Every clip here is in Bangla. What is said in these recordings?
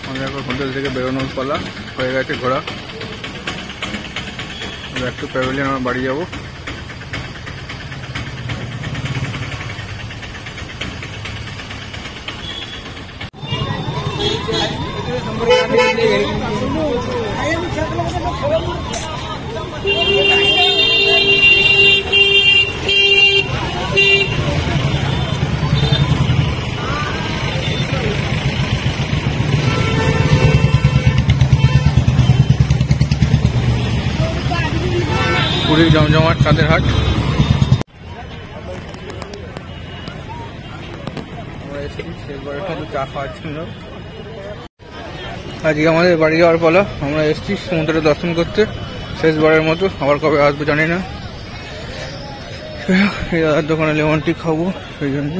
আমরা এখন হোটেল থেকে বেরোনোর পালা হয়ে গেছে ঘোরা। ব্যাক টু প্যাভিলিয়ন আমরা বাড়ি যাবো। পুরীর জমজমাট চাঁদের হাট। আমরা এসেছি শেষবারের মতো চা খাওয়ার জন্য। আজকে আমাদের বাড়ি যাওয়ার পালা। আমরা এসেছি সমুদ্রে দর্শন করতে শেষবারের মতো, আবার কবে আসবো জানি না। এই দাদার দোকানে লেমন টি খাবো, সেই জন্য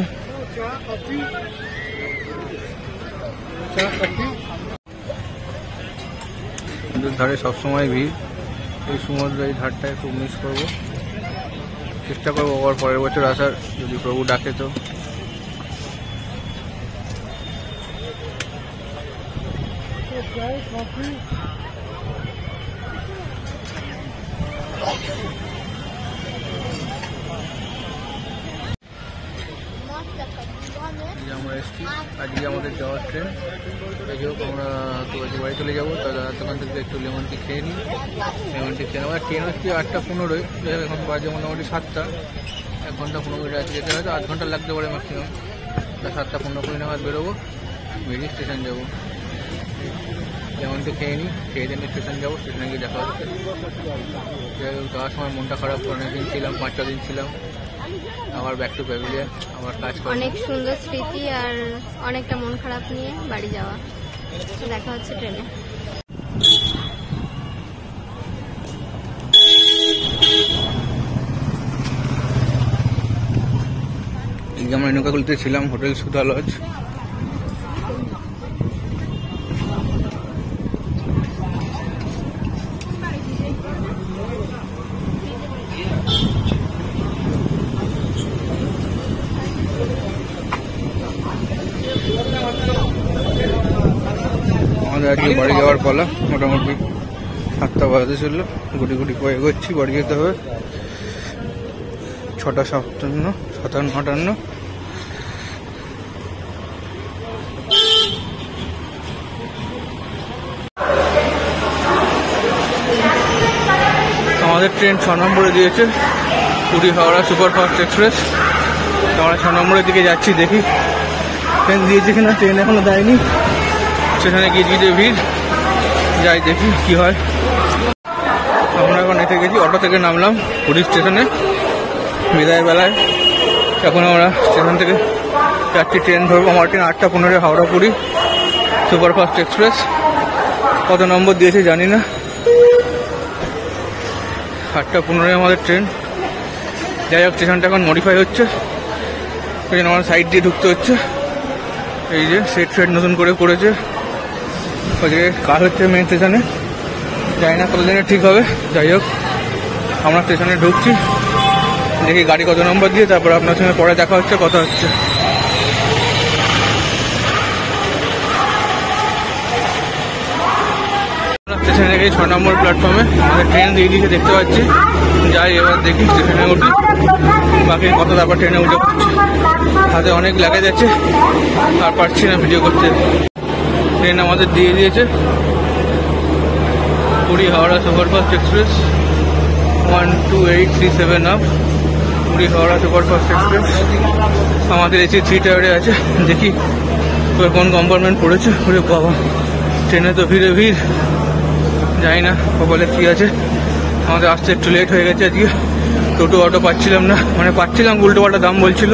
ধারে সবসময় ভিড়। এই সমুদ্র এই ধারটায় খুব মিস করবো। চেষ্টা করবো আবার পরের বছর আসার, যদি প্রভু ডাকে তো। আমরা এসেছি, আজকে আমাদের যাওয়ার ট্রেন। যাই হোক আমরা তো আজকে বাড়ি চলে যাবো। তার দোকান থেকে একটু লেমন টি খেয়ে নিই। লেমন টি খেয়ে আমার ট্রেন হচ্ছে 8:15। যাই হোক এখন বাজে মোটামুটি 7টা। 1 ঘন্টা 15 মিনিট আছে যেতে, হয়তো 8 ঘন্টা লাগতে পারে ম্যাক্সিমাম। 7:15 নাগাদ বেরোবো, বেরিয়ে স্টেশন যাবো। লেমন টি খেয়ে নিই, খেয়ে দিন স্টেশন যাবো। স্টেশনে গিয়ে দেখা হচ্ছে। যাই হোক যাওয়ার সময় মনটা খারাপ, অনেকদিন ছিলাম, 5-6 দিন ছিলাম। আবার ব্যাক টু প্যাভিলিয়ন, আবার কাজ করা। অনেক সুন্দর স্মৃতি আর অনেকটা মন খারাপ নিয়ে বাড়ি যাওয়া। দেখা হচ্ছে ট্রেনে। আমরা নৌকাগুলিতে ছিলাম, হোটেল সুধা লজ। আমাদের আজকে বাড়ি যাওয়ার পালা। মোটামুটি 7টা বাজতে ছিল, গুটি গুটি করে এগোচ্ছি। বাড়ি যেতে হবে 6:57, 57-58। আমাদের ট্রেন 6 নম্বরে দিয়েছে, পুরী হাওড়া সুপারফাস্ট এক্সপ্রেস। আমরা 6 নম্বরের দিকে যাচ্ছি, দেখি ট্রেন দিয়েছে কিনা। ট্রেন এখনো দেয়নি। সেখানে গিয়ে ভিড়, যাই দেখি কি হয়। আমরা এখন এসে গেছি, অটো থেকে নামলাম পুরী স্টেশনে বিদায়ের বেলায়। এখন আমরা স্টেশন থেকে যাচ্ছি, ট্রেন ধরবো। আমার train 8:15 Howrah Puri superfast express. কত নম্বর দিয়েছে জানি না। 8:15 আমাদের ট্রেন। যাই হোক স্টেশনটা এখন মডিফাই হচ্ছে, ওই জন্য আমার সাইড দিয়ে ঢুকতে হচ্ছে। এই যে সেট নতুন করে করেছে, ওদিকে কাজ হচ্ছে মেন স্টেশনে। জানি না কতদিনে ঠিক হবে। যাই হোক আমরা স্টেশনে ঢুকছি, দেখি গাড়ি কত নম্বর দিয়ে, তারপর আপনার সঙ্গে পরে দেখা হচ্ছে, কথা হচ্ছে। স্টেশনে গিয়ে 6 নম্বর প্ল্যাটফর্মে আমাদের ট্রেন দিয়ে দিয়েছে, দেখতে পাচ্ছি। যাই এবার দেখি স্টেশনে উঠি, বাকি কত তারপর ট্রেনে উঠে পড়ছি। হাতে অনেক লেগে যাচ্ছে, আর পারছি না ভিডিও করতে। ট্রেন আমাদের দিয়ে দিয়েছে Puri Howrah superfast express 12837 up. Puri Howrah superfast express আমাদের এসি 3 টায়ারে আছে। দেখি কোন কম্পার্টমেন্ট পড়েছে। ওরে বাবা, ট্রেনে তো ভিড়ে ভিড়, জানি না কপালে কি আছে। আমাদের আসতে একটু লেট হয়ে গেছে আজকে। টোটো অটো পাচ্ছিলাম না, মানে পাচ্ছিলাম, উল্টো পাল্টা দাম বলছিল।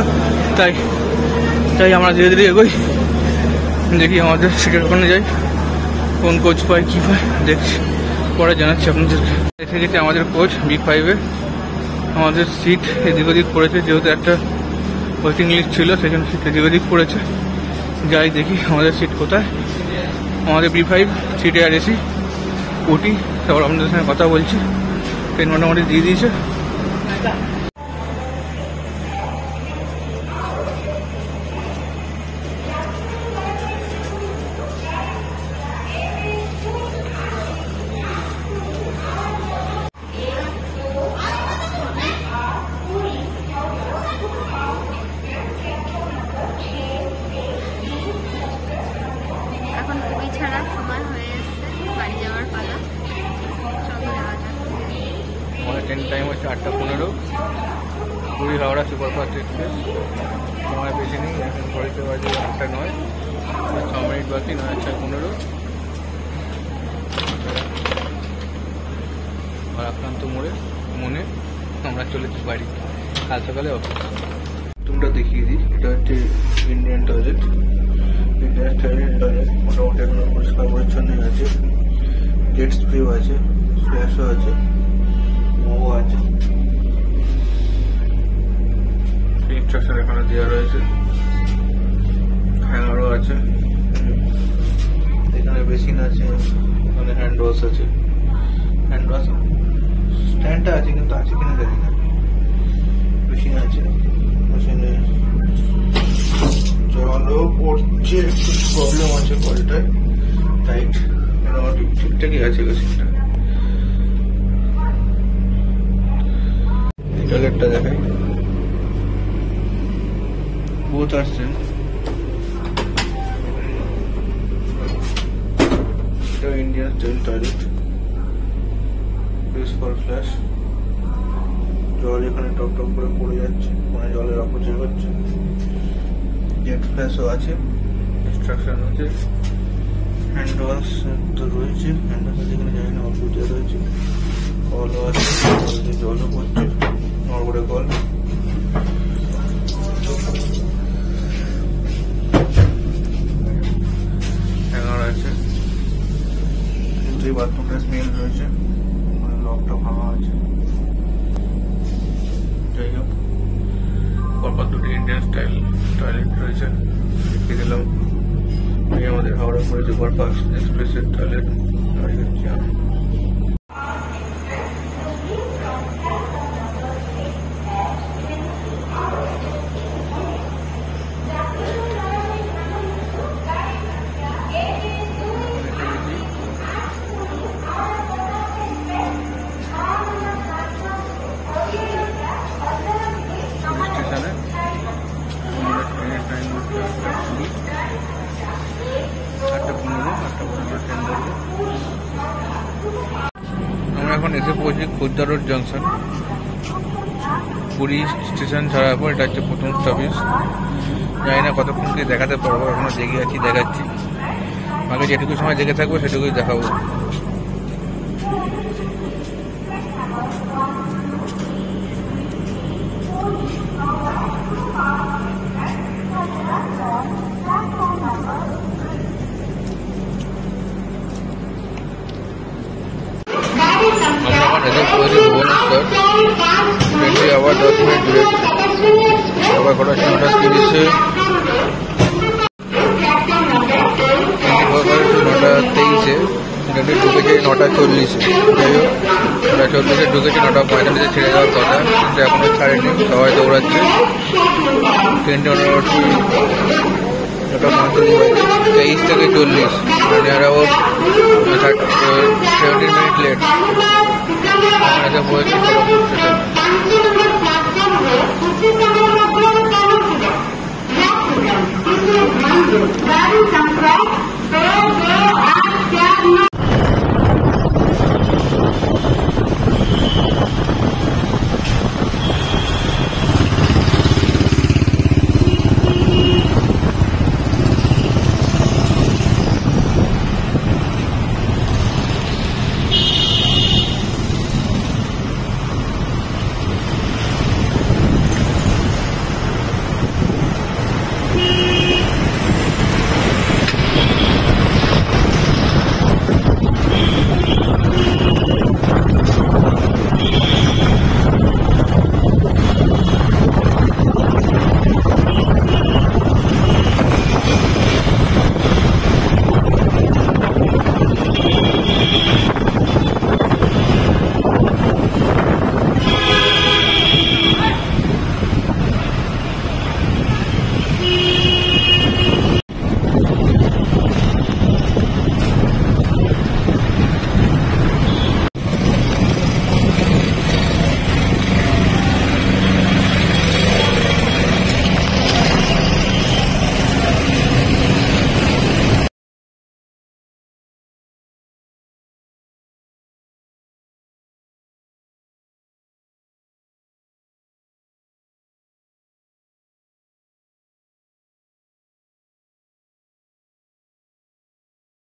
তাই আমরা ধীরে ধীরে এগোই, দেখি আমাদের সিটের ওখানে যাই, কোন কোচ পাই কি পাই দেখছি, পরে জানাচ্ছি আপনাদেরকে। এসে গেছে আমাদের কোচ B5-এ। আমাদের সিট এদিক ওদিক পড়েছে, যেহেতু একটা ওয়েটিং লিস্ট ছিল, সেখানে সিট এদিক ওদিক পড়েছে। যাই দেখি আমাদের সিট কোথায়। আমাদের B5 সিটে আর এসি উঠি, তারপর আপনাদের সঙ্গে কথা বলছি। ট্রেন মোটামুটি দিয়ে দিয়েছে। টাইম হচ্ছে 8:15। Puri Howrah superfast express. সময় বেশি নেই, এখন ঘড়িতে বাজে 8:09, 6 মিনিট বাকি, 9:15। আর আক্রান্ত মনে আমরা চলেছি বাড়ি, কাল সকালে অফিস। তোমরা দেখিয়ে দিই, এটা হচ্ছে ইন্ডিয়ান টয়লেট। মোটামুটি এখন পরিষ্কার পরিচ্ছন্ন আছে। জেট স্প্রেও আছে, স্প্ল্যাশও আছে, মগও আছে। ইনস্ট্রাকশন এখানে দেওয়া রয়েছে, হ্যাঙ্গারও আছে, এখানে বেসিন আছে, এখানে হ্যান্ড ওয়াশ আছে। হ্যান্ড ওয়াশ স্ট্যান্ডটা আছে কিন্তু আছে কিনা জানি না। বেসিন আছে, মেশিনে জলও পড়ছে, একটু প্রবলেম আছে কলটায়, টাইট। মোটামুটি ঠিকঠাকই আছে বেসিনটা। টয়লেটটা দেখাই, both are same. এটা Indian style toilet, base for flash. জল এখানে টপ টপ করে পড়ে যাচ্ছে, মানে জলের অপচয় হচ্ছে। জেট ফ্ল্যাশও আছে, ইনস্ট্রাকশন আছে। হ্যান্ড ওয়াশ তো রয়েছে, হ্যান্ড ওয়াশ এখানে জানি না, অল্প দেওয়া রয়েছে। কলও আছে, কল দিয়ে জলও পড়ছে, নড়বড়ে কল। আছে কিন্তু এই বাথরুমটা স্মেল রয়েছে, লকটা ভাঙা আছে। যাই হোক, পরপর দুটি ইন্ডিয়ান স্টাইল টয়লেট রয়েছে, দেখিয়ে দিলাম। এই আমাদের হাওড়া পুরী সুপারফাস্ট এক্সপ্রেসের টয়লেট। দাঁড়িয়ে যাচ্ছি আমি। আমরা এখন এসে পৌঁছি Khordha road junction. Puri station ছাড়ার পর এটা হচ্ছে প্রথম স্টপেজ। জানি না কতক্ষণ কি দেখাতে পারবো, এখনো জেগে আছি, দেখাচ্ছি। আমাকে যেটুকু সময় জেগে থাকবো সেটুকুই দেখাবো। ভুবনেশ্বর, ট্রেনটি আবার 10 মিনিট দূরে। আবার ঘটা 9:30, 9:23। ট্রেনটি ঢুকেছে 9:40। যাই হোক, 9:40 ঢুকেছে, 9:45 ছেড়ে যাওয়ার কথা, কিন্তু এখনো ছাড়েনি, সবাই দৌড়াচ্ছে। ট্রেনটি মোটামুটি 9:45 বাজে, 23 থেকে 40, মানে অ্যারাউন্ড 17 মিনিট লেট। আচ্ছা, বলছি খড়গপুর স্টেশন।